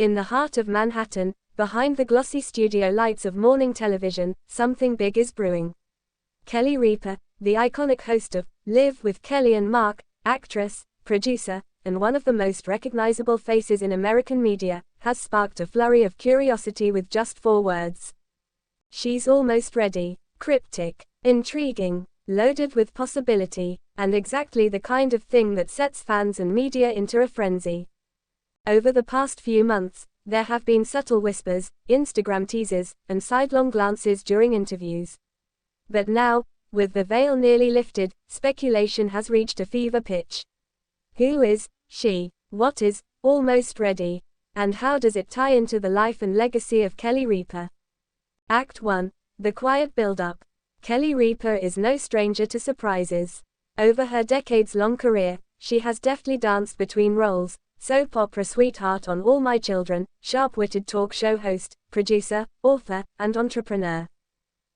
In the heart of Manhattan, behind the glossy studio lights of morning television, something big is brewing. Kelly Ripa, the iconic host of Live with Kelly and Mark, actress, producer, and one of the most recognizable faces in American media, has sparked a flurry of curiosity with just 4 words. She's almost ready. Cryptic, intriguing, loaded with possibility, and exactly the kind of thing that sets fans and media into a frenzy. Over the past few months, there have been subtle whispers, Instagram teasers, and sidelong glances during interviews. But now, with the veil nearly lifted, speculation has reached a fever pitch. Who is she? What is almost ready? And how does it tie into the life and legacy of Kelly Ripa? Act 1. The quiet build-up. Kelly Ripa is no stranger to surprises. Over her decades-long career, she has deftly danced between roles: soap opera sweetheart on All My Children, sharp-witted talk show host, producer, author, and entrepreneur.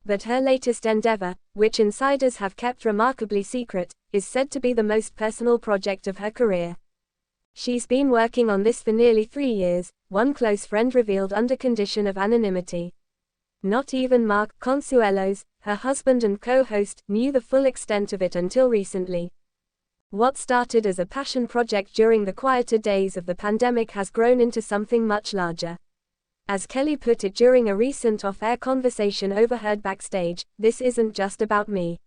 But her latest endeavor, which insiders have kept remarkably secret, is said to be the most personal project of her career. She's been working on this for nearly 3 years, one close friend revealed under condition of anonymity. Not even Mark Consuelos, her husband and co-host, knew the full extent of it until recently. What started as a passion project during the quieter days of the pandemic has grown into something much larger. As Kelly put it during a recent off-air conversation overheard backstage, "This isn't just about me.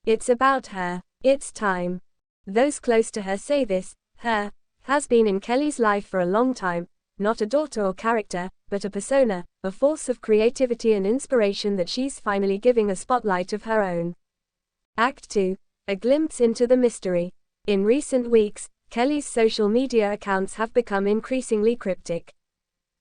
It's about her. It's time." Those close to her say this, her, has been in Kelly's life for a long time, not a daughter or character, but a persona, a force of creativity and inspiration that she's finally giving a spotlight of her own. Act 2. A glimpse into the mystery. In recent weeks, Kelly's social media accounts have become increasingly cryptic.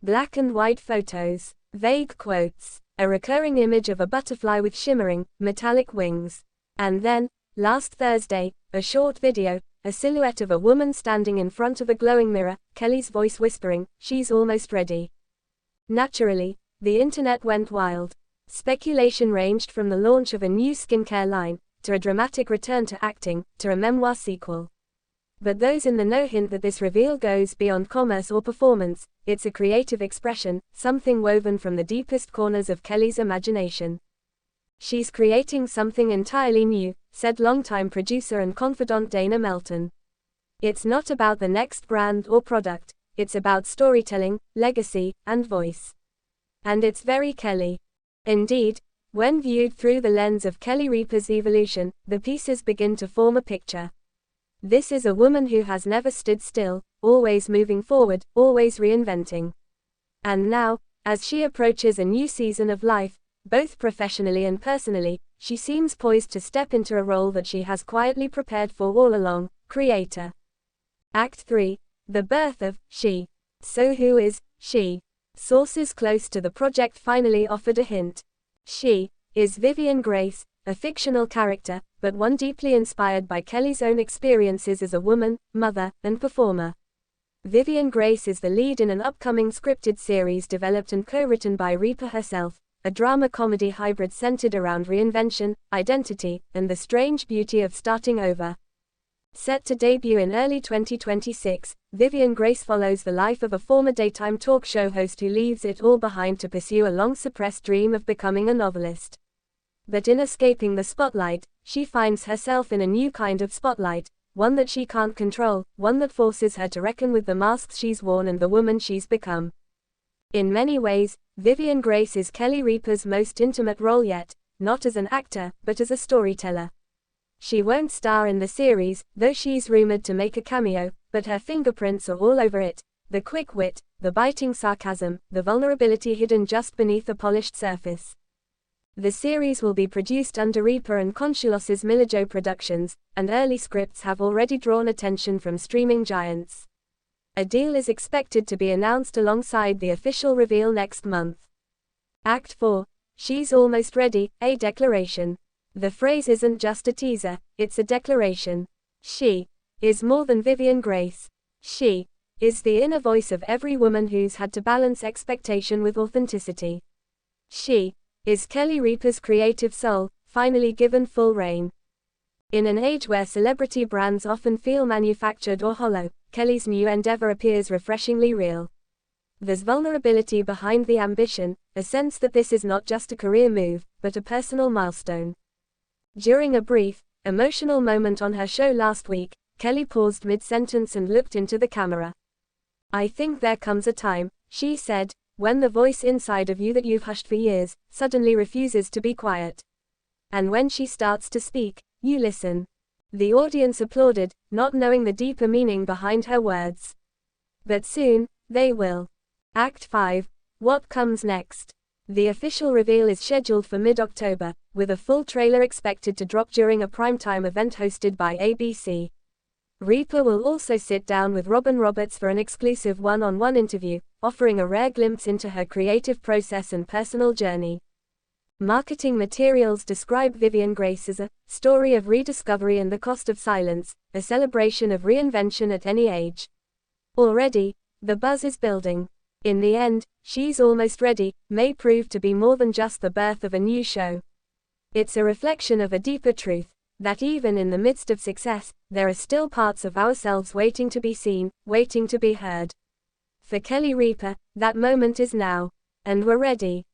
Black and white photos, vague quotes, a recurring image of a butterfly with shimmering, metallic wings. And then, last Thursday, a short video, a silhouette of a woman standing in front of a glowing mirror, Kelly's voice whispering, "She's almost ready." Naturally, the internet went wild. Speculation ranged from the launch of a new skincare line, to a dramatic return to acting, to a memoir sequel. But those in the know hint that this reveal goes beyond commerce or performance. It's a creative expression, something woven from the deepest corners of Kelly's imagination. "She's creating something entirely new," said longtime producer and confidant Dana Melton. "It's not about the next brand or product, it's about storytelling, legacy, and voice. And it's very Kelly." Indeed, when viewed through the lens of Kelly Ripa's evolution, the pieces begin to form a picture. This is a woman who has never stood still, always moving forward, always reinventing. And now, as she approaches a new season of life, both professionally and personally, she seems poised to step into a role that she has quietly prepared for all along: creator. Act 3. The birth of she. So who is she? Sources close to the project finally offered a hint. She is Vivian Grace, a fictional character, but one deeply inspired by Kelly's own experiences as a woman, mother, and performer. Vivian Grace is the lead in an upcoming scripted series developed and co-written by Ripa herself, a drama-comedy hybrid centered around reinvention, identity, and the strange beauty of starting over. Set to debut in early 2026, Vivian Grace follows the life of a former daytime talk show host who leaves it all behind to pursue a long-suppressed dream of becoming a novelist. But in escaping the spotlight, she finds herself in a new kind of spotlight, one that she can't control, one that forces her to reckon with the masks she's worn and the woman she's become. In many ways, Vivian Grace is Kelly Ripa's most intimate role yet, not as an actor, but as a storyteller. She won't star in the series, though she's rumored to make a cameo, but her fingerprints are all over it: the quick wit, the biting sarcasm, the vulnerability hidden just beneath a polished surface. The series will be produced under Ripa and Consuelos's Milajo Productions, and early scripts have already drawn attention from streaming giants. A deal is expected to be announced alongside the official reveal next month. Act 4. She's almost ready, a declaration. The phrase isn't just a teaser, it's a declaration. She is more than Vivian Grace. She is the inner voice of every woman who's had to balance expectation with authenticity. She is Kelly Ripa's creative soul, finally given full reign. In an age where celebrity brands often feel manufactured or hollow, Kelly's new endeavor appears refreshingly real. There's vulnerability behind the ambition, a sense that this is not just a career move, but a personal milestone. During a brief, emotional moment on her show last week, Kelly paused mid-sentence and looked into the camera. "I think there comes a time," she said, "when the voice inside of you that you've hushed for years, suddenly refuses to be quiet. And when she starts to speak, you listen." The audience applauded, not knowing the deeper meaning behind her words. But soon, they will. Act 5. What comes next? The official reveal is scheduled for mid-October, with a full trailer expected to drop during a primetime event hosted by ABC. Ripa will also sit down with Robin Roberts for an exclusive one-on-one interview, offering a rare glimpse into her creative process and personal journey. Marketing materials describe Vivian Grace as a story of rediscovery and the cost of silence, a celebration of reinvention at any age. Already, the buzz is building. In the end, She's Almost Ready may prove to be more than just the birth of a new show. It's a reflection of a deeper truth, that even in the midst of success, there are still parts of ourselves waiting to be seen, waiting to be heard. For Kelly Ripa, that moment is now. And we're ready.